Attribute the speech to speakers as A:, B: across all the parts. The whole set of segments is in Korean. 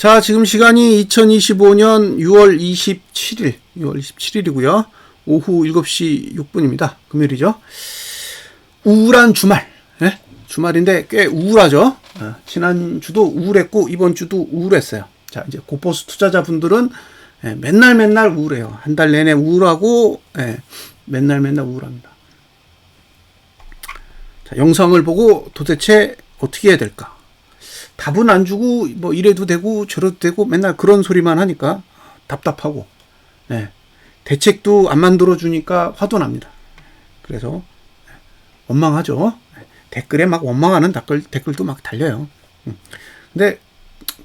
A: 자, 지금 시간이 2025년 6월 27일이고요. 오후 7시 6분입니다. 금요일이죠. 우울한 주말. 네? 주말인데 꽤 우울하죠. 지난주도 우울했고 이번 주도 우울했어요. 자, 이제 고포스 투자자분들은 맨날 우울해요. 한 달 내내 우울하고 맨날 우울합니다. 자, 영상을 보고 도대체 어떻게 해야 될까? 답은 안 주고 뭐 이래도 되고 저래도 되고 맨날 그런 소리만 하니까 답답하고 대책도 안 만들어 주니까 화도 납니다. 그래서 원망하죠. 댓글에 막 원망하는 댓글도 막 달려요. 근데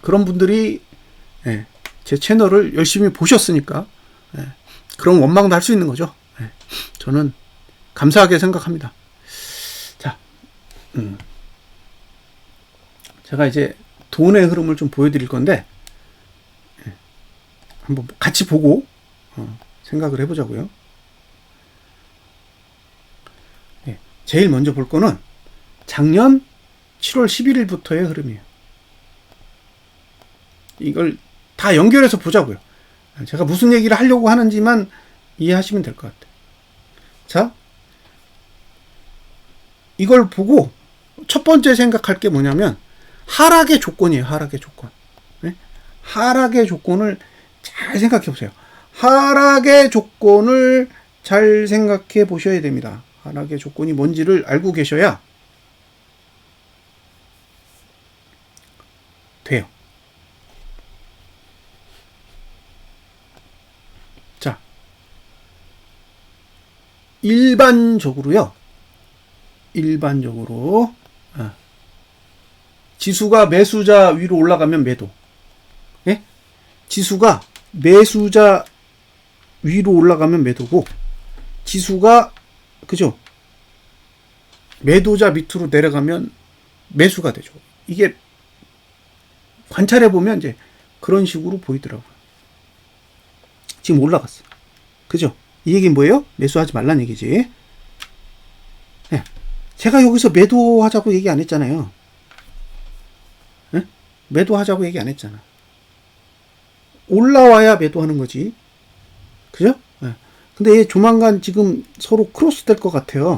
A: 그런 분들이 제 채널을 열심히 보셨으니까 그런 원망도 할 수 있는 거죠. 저는 감사하게 생각합니다. 자, 제가 이제 돈의 흐름을 좀 보여드릴 건데 한번 같이 보고 생각을 해보자고요. 제일 먼저 볼 거는 작년 7월 11일부터의 흐름이에요. 이걸 다 연결해서 보자고요. 제가 무슨 얘기를 하려고 하는지만 이해하시면 될 것 같아요. 자, 이걸 보고 첫 번째 생각할 게 뭐냐면 하락의 조건이에요. 하락의 조건. 하락의 조건을 잘 생각해 보세요. 하락의 조건을 잘 생각해 보셔야 됩니다. 하락의 조건이 뭔지를 알고 계셔야 돼요. 자, 일반적으로 지수가 매수자 위로 올라가면 매도. 지수가 매수자 위로 올라가면 매도고, 지수가 그죠? 매도자 밑으로 내려가면 매수가 되죠. 이게 관찰해 보면 이제 그런 식으로 보이더라고요. 지금 올라갔어. 그죠? 이 얘기는 뭐예요? 매수하지 말란 얘기지. 제가 여기서 매도하자고 얘기 안 했잖아요. 매도하자고 얘기 안 했잖아. 올라와야 매도하는 거지. 그죠? 근데 얘 조만간 지금 서로 크로스 될 것 같아요.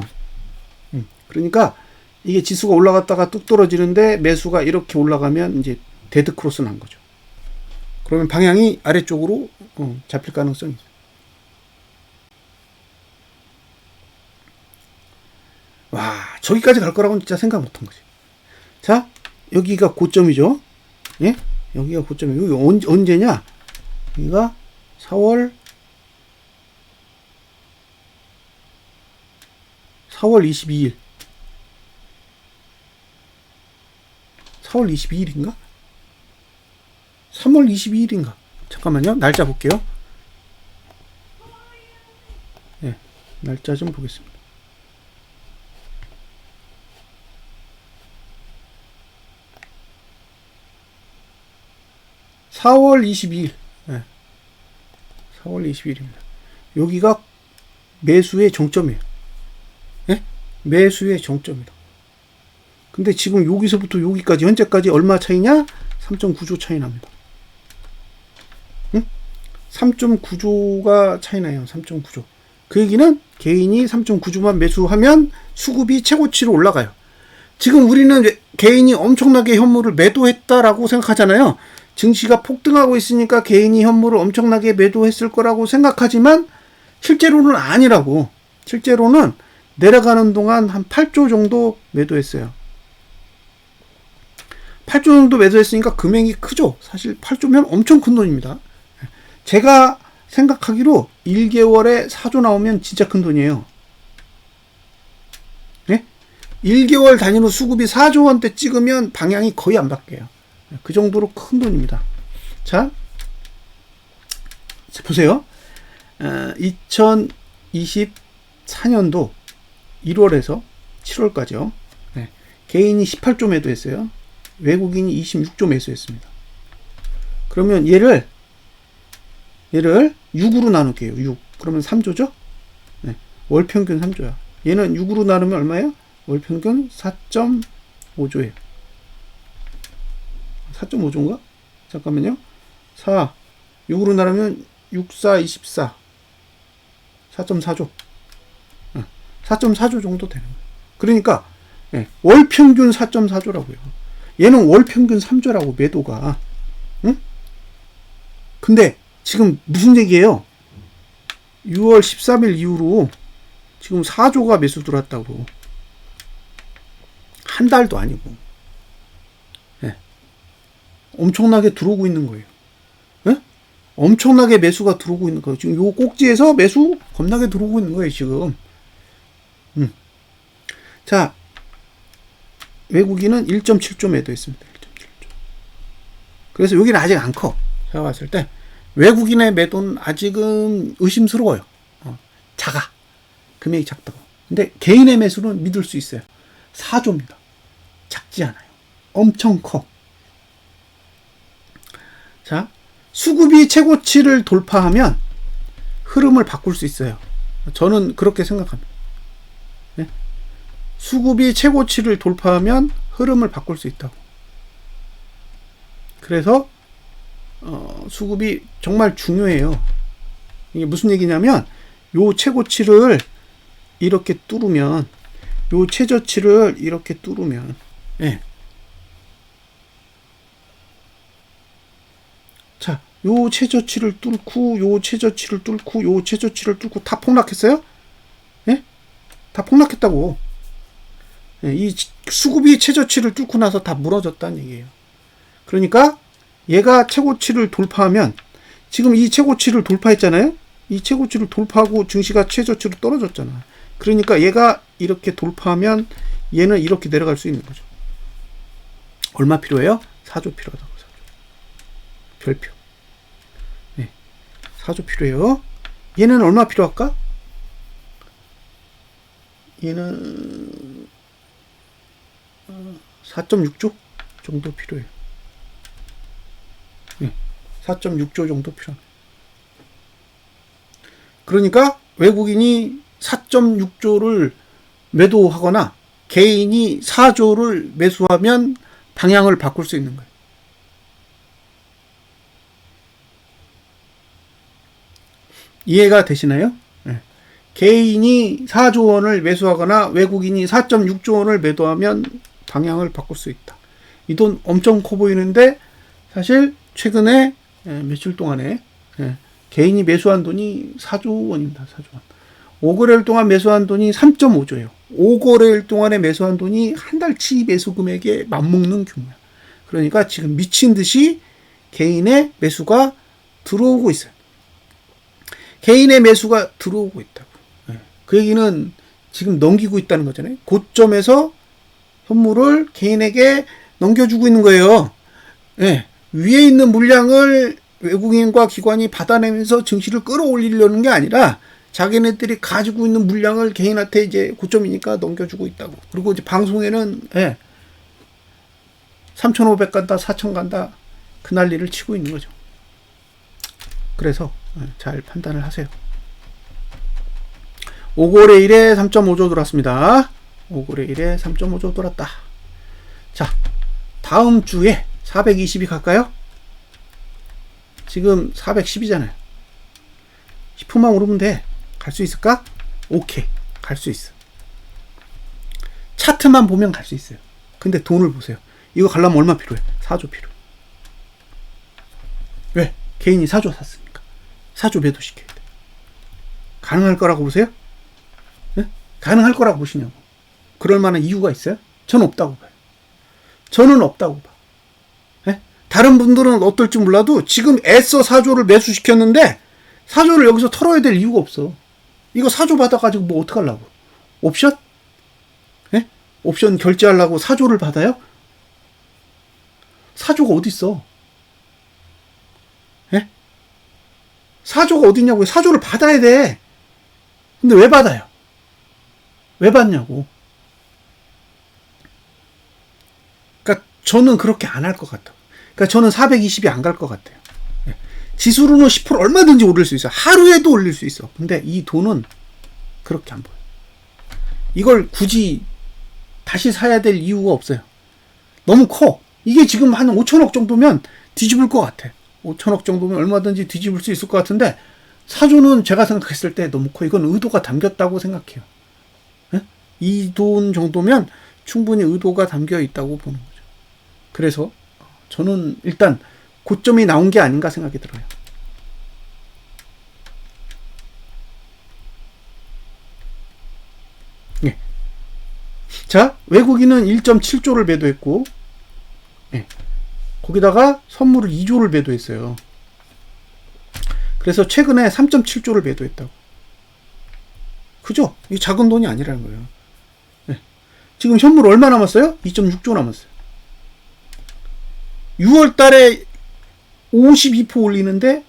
A: 그러니까 이게 지수가 올라갔다가 뚝 떨어지는데 매수가 이렇게 올라가면 이제 데드 크로스 난 거죠. 그러면 방향이 아래쪽으로 잡힐 가능성이 있어요. 와, 저기까지 갈 거라고는 진짜 생각 못 한 거지. 자, 여기가 고점이죠. 예? 여기가 고점이에요. 여기 언제냐? 여기가 4월 22일. 4월 22일인가? 3월 22일인가? 잠깐만요. 날짜 볼게요. 날짜 좀 보겠습니다. (4월 22일) 4월 22일입니다. 여기가 매수의 정점이에요. 매수의 정점이다. 근데 지금 여기서부터 여기까지 현재까지 얼마 차이냐? 3.9조 차이 납니다. 3.9조가 차이 나요. 3.9조. 그 얘기는 개인이 3.9조만 매수하면 수급이 최고치로 올라가요. 지금 우리는 개인이 엄청나게 현물을 매도했다라고 생각하잖아요. 증시가 폭등하고 있으니까 개인이 현물을 엄청나게 매도했을 거라고 생각하지만 실제로는 아니라고. 실제로는 내려가는 동안 한 8조 정도 매도했어요. 8조 정도 매도했으니까 금액이 크죠. 사실 8조면 엄청 큰 돈입니다. 제가 생각하기로 1개월에 4조 나오면 진짜 큰 돈이에요. 1개월 단위로 수급이 4조 원대 찍으면 방향이 거의 안 바뀌어요. 그 정도로 큰 돈입니다. 자, 보세요. 2024년도 1월에서 7월까지요. 개인이 18조 매도했어요. 외국인이 26조 매수했습니다. 그러면 얘를 6으로 나눌게요. 6. 그러면 3조죠? 월 평균 3조야. 얘는 6으로 나누면 얼마예요? 월 평균 4.5조예요. 4.5조인가? 잠깐만요. 4, 6으로 나누면 6, 4, 24. 4.4조. 4.4조 정도 되는 거예요. 그러니까, 예, 월 평균 4.4조라고요. 얘는 월 평균 3조라고, 매도가. 응? 근데, 지금 무슨 얘기예요? 6월 13일 이후로 지금 4조가 매수 들어왔다고. 한 달도 아니고. 예. 엄청나게 들어오고 있는 거예요. 예? 엄청나게 매수가 들어오고 있는 거예요. 지금 요 꼭지에서 매수 겁나게 들어오고 있는 거예요, 지금. 자, 외국인은 1.7조 매도했습니다. 1.7조. 그래서 여기는 아직 안 커. 제가 봤을 때 외국인의 매도는 아직은 의심스러워요. 작아. 금액이 작다고. 근데 개인의 매수는 믿을 수 있어요. 4조입니다. 작지 않아요. 엄청 커. 자, 수급이 최고치를 돌파하면 흐름을 바꿀 수 있어요. 저는 그렇게 생각합니다. 네? 수급이 최고치를 돌파하면 흐름을 바꿀 수 있다고. 그래서 수급이 정말 중요해요. 이게 무슨 얘기냐면 요 최고치를 이렇게 뚫으면, 요 최저치를 이렇게 뚫으면, 예. 자, 요 최저치를 뚫고, 요 최저치를 뚫고, 요 최저치를 뚫고 다 폭락했어요? 예? 다 폭락했다고. 예, 이 수급이 최저치를 뚫고 나서 다 무너졌다는 얘기예요. 그러니까 얘가 최고치를 돌파하면, 지금 이 최고치를 돌파했잖아요? 이 최고치를 돌파하고 증시가 최저치로 떨어졌잖아. 그러니까 얘가 이렇게 돌파하면 얘는 이렇게 내려갈 수 있는 거죠. 얼마 필요해요? 4조 필요하다고. 4조. 별표. 네. 4조 필요해요. 얘는 얼마 필요할까? 얘는 4.6조 정도 필요해요. 네. 4.6조 정도 필요합니다. 그러니까 외국인이 4.6조를 매도하거나 개인이 4조를 매수하면 방향을 바꿀 수 있는 거예요. 이해가 되시나요? 네. 개인이 4조 원을 매수하거나 외국인이 4.6조 원을 매도하면 방향을 바꿀 수 있다. 이 돈 엄청 커 보이는데 사실 최근에 며칠 동안에 개인이 매수한 돈이 4조 원입니다. 4조 원. 5거래일 동안 매수한 돈이 3.5조예요. 5거래일 동안에 매수한 돈이 한 달치 매수 금액에 맞먹는 규모야. 그러니까 지금 미친 듯이 개인의 매수가 들어오고 있어요. 개인의 매수가 들어오고 있다고. 그 얘기는 지금 넘기고 있다는 거잖아요. 고점에서 현물을 개인에게 넘겨주고 있는 거예요. 네. 위에 있는 물량을 외국인과 기관이 받아내면서 증시를 끌어올리려는 게 아니라 자기네들이 가지고 있는 물량을 개인한테 이제 고점이니까 넘겨주고 있다고. 그리고 이제 방송에는 3,500 간다, 4,000 간다, 그 난리를 치고 있는 거죠. 그래서 잘 판단을 하세요. 5거래일에 3.5조 돌았습니다. 5거래일에 3.5조 돌았다. 자, 다음 주에 420이 갈까요? 지금 410이잖아요. 10%만 오르면 돼. 갈 수 있을까? 오케이. 갈 수 있어. 차트만 보면 갈 수 있어요. 근데 돈을 보세요. 이거 가려면 얼마 필요해? 4조 필요해. 왜? 개인이 4조 샀으니까. 4조 매도시켜야 돼. 가능할 거라고 보세요? 네? 가능할 거라고 보시냐고. 그럴 만한 이유가 있어요? 저는 없다고 봐요. 저는 없다고 봐. 네? 다른 분들은 어떨지 몰라도 지금 애써 4조를 매수시켰는데 4조를 여기서 털어야 될 이유가 없어. 이거 4조 받아가지고 뭐 어떡하려고. 옵션? 네? 옵션 결제하려고 4조를 받아요? 4조가 어딨어? 네? 4조가 어딨냐고요. 4조를 받아야 돼. 근데 왜 받아요? 왜 받냐고. 그러니까 저는 그렇게 안 할 것 같아요. 그러니까 저는 420이 안 갈 것 같아요. 지수로는 10% 얼마든지 오를 수 있어. 하루에도 올릴 수 있어. 근데 이 돈은 그렇게 안 보여. 이걸 굳이 다시 사야 될 이유가 없어요. 너무 커. 이게 지금 한 5천억 정도면 뒤집을 것 같아. 5천억 정도면 얼마든지 뒤집을 수 있을 것 같은데 4조는 제가 생각했을 때 너무 커. 이건 의도가 담겼다고 생각해요. 이 돈 정도면 충분히 의도가 담겨 있다고 보는 거죠. 그래서 저는 일단 고점이 나온 게 아닌가 생각이 들어요. 예. 자, 외국인은 1.7조를 매도했고, 예. 거기다가 선물을 2조를 매도했어요. 그래서 최근에 3.7조를 매도했다고. 그죠? 이게 작은 돈이 아니라는 거예요. 네. 지금 현물 얼마 남았어요? 2.6조 남았어요. 6월 달에 52% 올리는데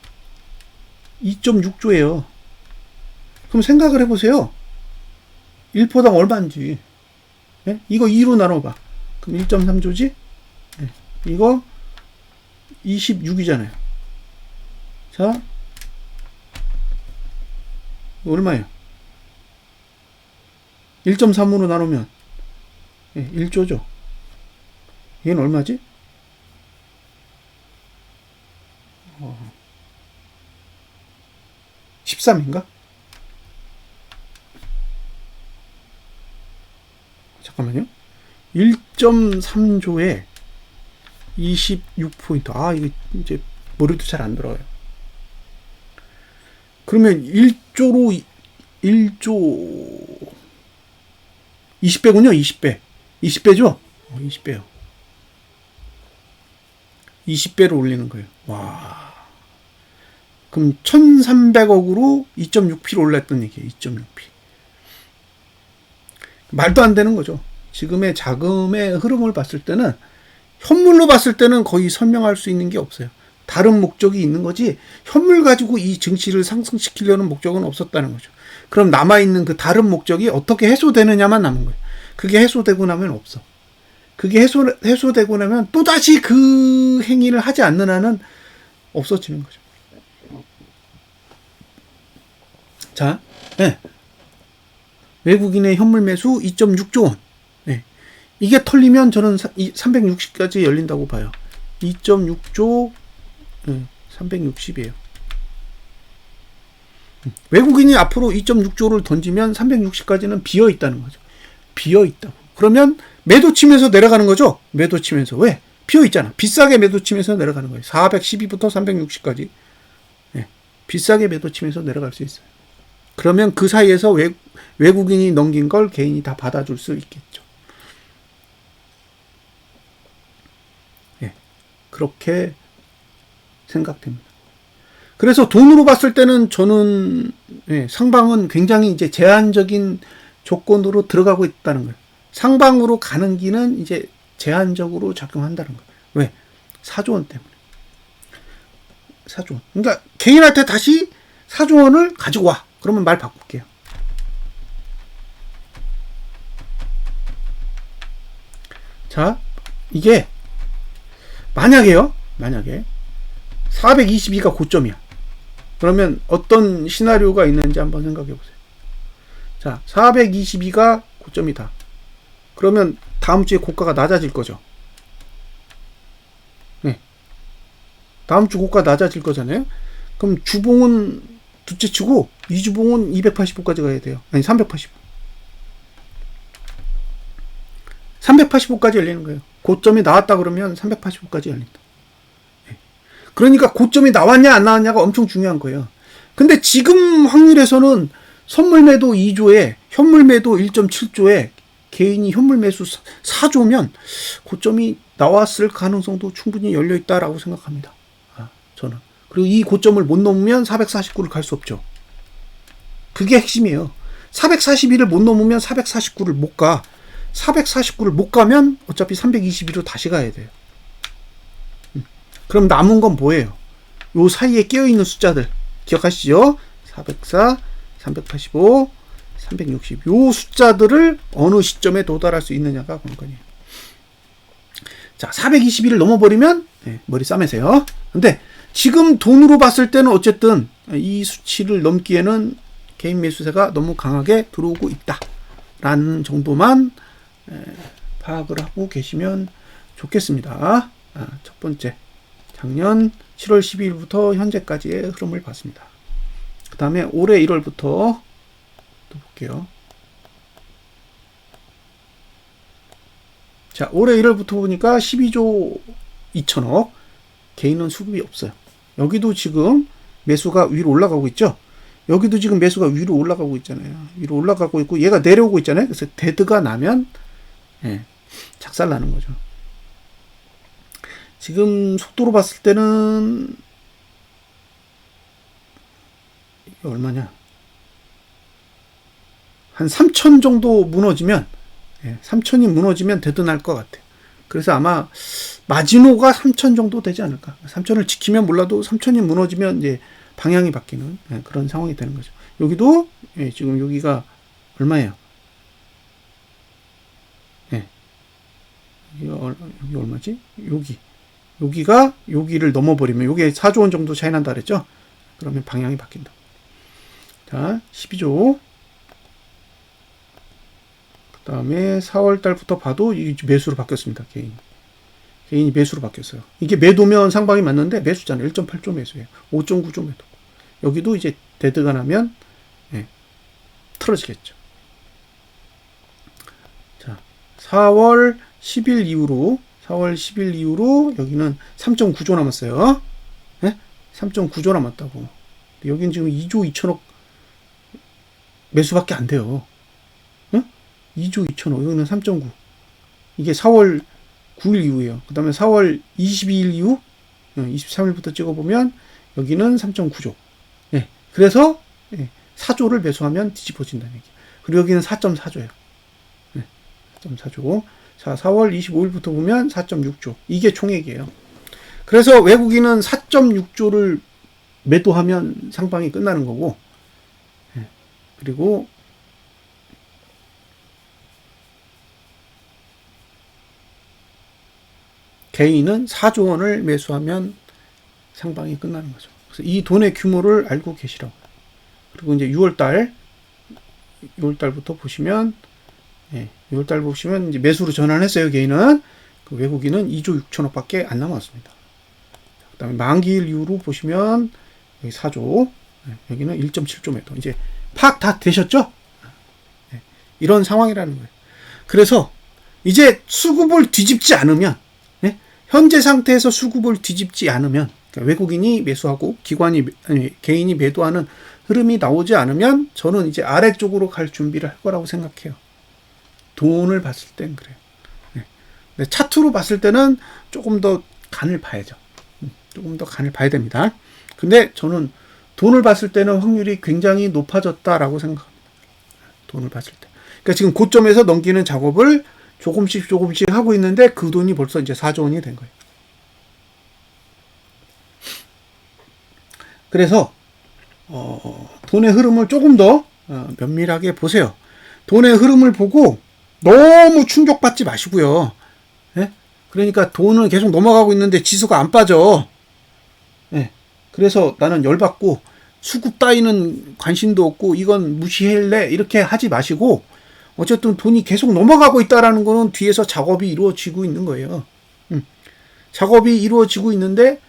A: 2.6조예요. 그럼 생각을 해보세요. 1%당 얼마인지. 네? 이거 2로 나눠봐. 그럼 1.3조지? 네. 이거 26이잖아요. 자, 얼마예요? 1.3으로 나누면 1조죠. 얘는 얼마지? 13인가? 잠깐만요. 1.3조에 26포인트. 아, 이게 이제 머리도 잘 안 들어요. 그러면 1조로 1조 20배군요. 20배. 20배죠? 20배요. 20배로 올리는 거예요. 와. 그럼 1300억으로 2.6p로 올랐던 얘기예요. 2.6p. 말도 안 되는 거죠. 지금의 자금의 흐름을 봤을 때는 현물로 봤을 때는 거의 설명할 수 있는 게 없어요. 다른 목적이 있는 거지 현물 가지고 이 증시를 상승시키려는 목적은 없었다는 거죠. 그럼 남아있는 그 다른 목적이 어떻게 해소되느냐만 남은 거예요. 그게 해소되고 나면 없어. 그게 해소되고 나면 또다시 그 행위를 하지 않는 한은 없어지는 거죠. 자, 네. 외국인의 현물 매수 2.6조 원. 네. 이게 털리면 저는 360까지 열린다고 봐요. 2.6조 360이에요. 외국인이 앞으로 2.6조를 던지면 360까지는 비어 있다는 거죠. 비어 있다고. 그러면 매도 치면서 내려가는 거죠. 매도 치면서. 왜? 비어 있잖아. 비싸게 매도 치면서 내려가는 거예요. 412부터 360까지. 네. 비싸게 매도 치면서 내려갈 수 있어요. 그러면 그 사이에서 외국인이 넘긴 걸 개인이 다 받아줄 수 있겠죠. 네. 그렇게 생각됩니다. 그래서 돈으로 봤을 때는 저는 상방은 굉장히 이제 제한적인 조건으로 들어가고 있다는 거예요. 상방으로 가는 길은 이제 제한적으로 작용한다는 거예요. 왜? 4조 원 때문에. 4조 원. 그러니까 개인한테 다시 4조 원을 가지고 와. 그러면 말 바꿀게요. 자, 이게 만약에 422가 고점이야. 그러면 어떤 시나리오가 있는지 한번 생각해 보세요. 자, 422가 고점이다. 그러면 다음 주에 고가가 낮아질 거죠. 네. 다음 주 고가 낮아질 거잖아요. 그럼 주봉은 둘째치고 이주봉은 285까지 가야 돼요. 아니 385. 385까지 열리는 거예요. 고점이 나왔다 그러면 385까지 열린다. 그러니까 고점이 나왔냐 안 나왔냐가 엄청 중요한 거예요. 근데 지금 확률에서는 선물 매도 2조에 현물 매도 1.7조에 개인이 현물 매수 4조면 고점이 나왔을 가능성도 충분히 열려 있다라고 생각합니다. 저는. 그리고 이 고점을 못 넘으면 449를 갈 수 없죠. 그게 핵심이에요. 441을 못 넘으면 449를 못 가. 449를 못 가면 어차피 322로 다시 가야 돼요. 그럼 남은 건 뭐예요? 요 사이에 깨어있는 숫자들 기억하시죠? 404, 385, 360 요 숫자들을 어느 시점에 도달할 수 있느냐가 관건이에요. 자, 421을 넘어버리면 머리 싸매세요. 근데 지금 돈으로 봤을 때는 어쨌든 이 수치를 넘기에는 개인 매수세가 너무 강하게 들어오고 있다라는 정도만 파악을 하고 계시면 좋겠습니다. 첫 번째. 작년 7월 12일부터 현재까지의 흐름을 봤습니다. 그 다음에 올해 1월부터 또 볼게요. 자, 올해 1월부터 보니까 12조 2천억. 개인은 수급이 없어요. 여기도 지금 매수가 위로 올라가고 있죠. 여기도 지금 매수가 위로 올라가고 있잖아요. 위로 올라가고 있고 얘가 내려오고 있잖아요. 그래서 데드가 나면 작살 나는 거죠. 지금 속도로 봤을 때는 이게 얼마냐? 한 3천 정도 무너지면 3천이 무너지면 데드 날 것 같아요. 그래서 아마 마지노가 3천 정도 되지 않을까. 3천을 지키면 몰라도 3천이 무너지면 이제 방향이 바뀌는 그런 상황이 되는 거죠. 여기도 지금 여기가 얼마예요? 여기 얼마지? 여기가 여기를 넘어버리면 여기에 4조 원 정도 차이 난다 그랬죠? 그러면 방향이 바뀐다. 자, 12조. 그 다음에 4월 달부터 봐도 이 매수로 바뀌었습니다. 개인이 매수로 바뀌었어요. 이게 매도면 상방이 맞는데 매수잖아요. 1.8조 매수예요. 5.9조 매도. 여기도 이제 데드가 나면 틀어지겠죠. 자, 4월 10일 이후로 여기는 3.9조 남았어요. 3.9조 남았다고. 여기는 지금 2조 2천억 매수밖에 안 돼요. 2조 2천억, 여기는 3.9. 이게 4월 9일 이후예요. 그 다음에 4월 22일 이후, 23일부터 찍어보면 여기는 3.9조. 그래서 4조를 매수하면 뒤집어진다는 얘기. 그리고 여기는 4.4조예요. 4.4조. 자, 4월 25일부터 보면 4.6조. 이게 총액이에요. 그래서 외국인은 4.6조를 매도하면 상방이 끝나는 거고, 그리고 개인은 4조 원을 매수하면 상방이 끝나는 거죠. 그래서 이 돈의 규모를 알고 계시라고요. 그리고 이제 6월달부터 보시면, 6월달 보시면 이제 매수로 전환했어요. 개인은. 그 외국인은 2조 6천억 밖에 안 남았습니다. 그 다음에 만기일 이후로 보시면 여기 4조, 여기는 1.7조 매도. 이제 파악 다 되셨죠? 이런 상황이라는 거예요. 그래서 이제 수급을 뒤집지 않으면, 현재 상태에서 수급을 뒤집지 않으면, 그러니까 외국인이 매수하고 개인이 매도하는 흐름이 나오지 않으면 저는 이제 아래쪽으로 갈 준비를 할 거라고 생각해요. 돈을 봤을 땐 그래요. 근데 차트로 봤을 때는 조금 더 간을 봐야죠. 조금 더 간을 봐야 됩니다. 근데 저는 돈을 봤을 때는 확률이 굉장히 높아졌다라고 생각합니다. 돈을 봤을 때. 그러니까 지금 고점에서 넘기는 작업을 조금씩 하고 있는데 그 돈이 벌써 이제 4조 원이 된 거예요. 그래서 돈의 흐름을 조금 더 면밀하게 보세요. 돈의 흐름을 보고 너무 충격받지 마시고요. 그러니까 돈은 계속 넘어가고 있는데 지수가 안 빠져. 그래서 나는 열받고 수급 따위는 관심도 없고 이건 무시할래 이렇게 하지 마시고, 어쨌든 돈이 계속 넘어가고 있다라는 거는 뒤에서 작업이 이루어지고 있는 거예요. 작업이 이루어지고 있는데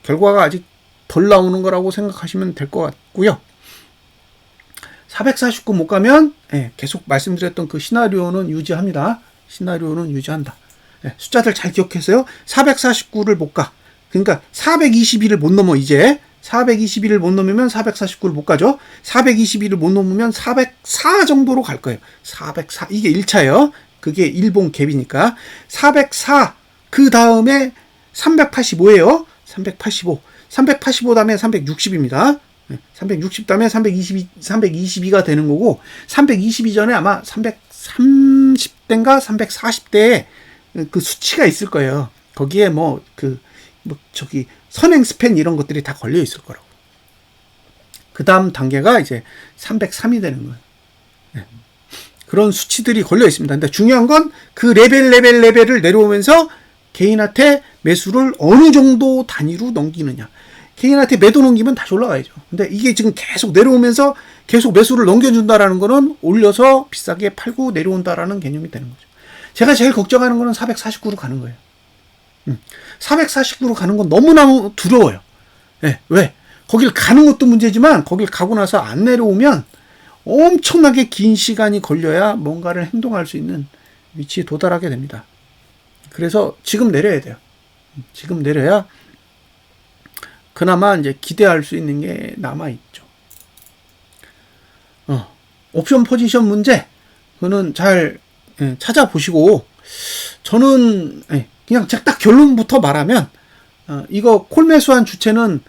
A: 결과가 아직 덜 나오는 거라고 생각하시면 될 것 같고요. 449 못 가면 계속 말씀드렸던 그 시나리오는 유지합니다. 시나리오는 유지한다. 숫자들 잘 기억해서요. 449를 못 가. 그러니까 421을 못 넘어. 이제 421을 못 넘으면 449를 못 가죠. 421을 못 넘으면 404 정도로 갈 거예요. 404 이게 1차예요. 그게 일본 갭이니까 404 그 다음에 385예요. 385 다음에 360입니다. 360 다음에 322가 되는 거고, 322 전에 아마 330대인가 340대에 그 수치가 있을 거예요. 거기에 선행 스팬 이런 것들이 다 걸려 있을 거라고. 그 다음 단계가 이제 303이 되는 거예요. 그런 수치들이 걸려 있습니다. 근데 중요한 건 그 레벨을 내려오면서 개인한테 매수를 어느 정도 단위로 넘기느냐. 개인한테 매도 넘기면 다시 올라가야죠. 근데 이게 지금 계속 내려오면서 계속 매수를 넘겨준다라는 거는 올려서 비싸게 팔고 내려온다라는 개념이 되는 거죠. 제가 제일 걱정하는 거는 449로 가는 거예요. 449로 가는 건 너무나 두려워요. 예, 왜? 거길 가는 것도 문제지만 거길 가고 나서 안 내려오면 엄청나게 긴 시간이 걸려야 뭔가를 행동할 수 있는 위치에 도달하게 됩니다. 그래서 지금 내려야 돼요. 지금 내려야 그나마 이제 기대할 수 있는 게 남아있죠. 옵션 포지션 문제, 그거는 잘 찾아보시고, 저는 그냥 제가 딱 결론부터 말하면, 이거 콜 매수한 주체는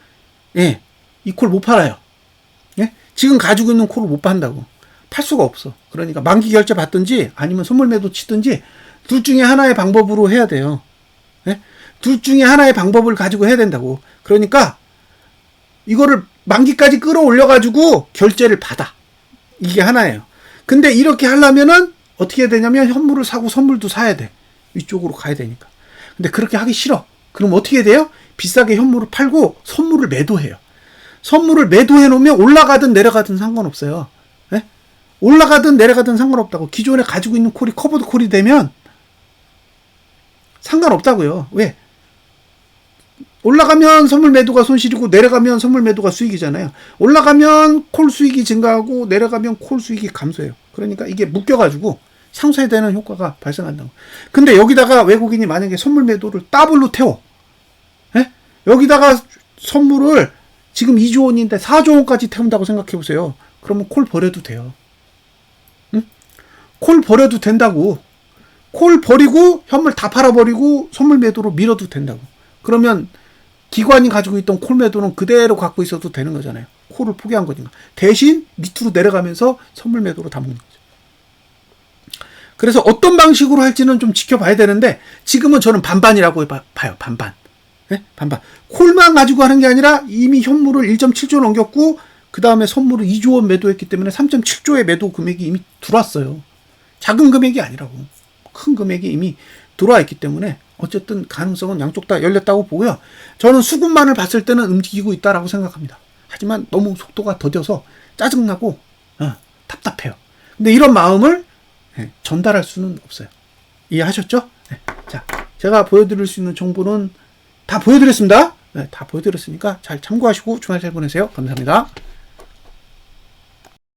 A: 이 콜 못 팔아요. 예? 지금 가지고 있는 콜을 못 판다고. 팔 수가 없어. 그러니까 만기 결제 받든지 아니면 선물 매도 치든지 둘 중에 하나의 방법으로 해야 돼요. 예? 둘 중에 하나의 방법을 가지고 해야 된다고. 그러니까 이거를 만기까지 끌어올려가지고 결제를 받아. 이게 하나예요. 근데 이렇게 하려면은 어떻게 해야 되냐면 현물을 사고 선물도 사야 돼. 위쪽으로 가야 되니까. 근데 그렇게 하기 싫어. 그럼 어떻게 해야 돼요? 비싸게 현물을 팔고 선물을 매도해요. 선물을 매도해 놓으면 올라가든 내려가든 상관없어요. 네? 올라가든 내려가든 상관없다고. 기존에 가지고 있는 콜이 커버드 콜이 되면 상관없다고요. 왜? 올라가면 선물 매도가 손실이고 내려가면 선물 매도가 수익이잖아요. 올라가면 콜 수익이 증가하고 내려가면 콜 수익이 감소해요. 그러니까 이게 묶여가지고 상쇄되는 효과가 발생한다고. 근데 여기다가 외국인이 만약에 선물 매도를 더블로 태워. 예? 여기다가 선물을 지금 2조 원인데 4조 원까지 태운다고 생각해 보세요. 그러면 콜 버려도 돼요. 응? 콜 버려도 된다고. 콜 버리고 현물 다 팔아버리고 선물 매도로 밀어도 된다고. 그러면 기관이 가지고 있던 콜 매도는 그대로 갖고 있어도 되는 거잖아요. 콜을 포기한 거니까. 대신 밑으로 내려가면서 선물 매도로 담는 거죠. 그래서 어떤 방식으로 할지는 좀 지켜봐야 되는데 지금은 저는 반반이라고 봐요. 반반. 네? 반반. 콜만 가지고 하는 게 아니라 이미 현물을 1.7조 넘겼고 그 다음에 선물을 2조 원 매도했기 때문에 3.7조의 매도 금액이 이미 들어왔어요. 작은 금액이 아니라고. 큰 금액이 이미 들어와 있기 때문에 어쨌든 가능성은 양쪽 다 열렸다고 보고요. 저는 수급만을 봤을 때는 움직이고 있다라고 생각합니다. 하지만 너무 속도가 더뎌서 짜증나고 답답해요. 근데 이런 마음을 전달할 수는 없어요. 이해하셨죠? 자, 제가 보여드릴 수 있는 정보는 다 보여드렸습니다. 다 보여드렸으니까 잘 참고하시고 주말 잘 보내세요. 감사합니다.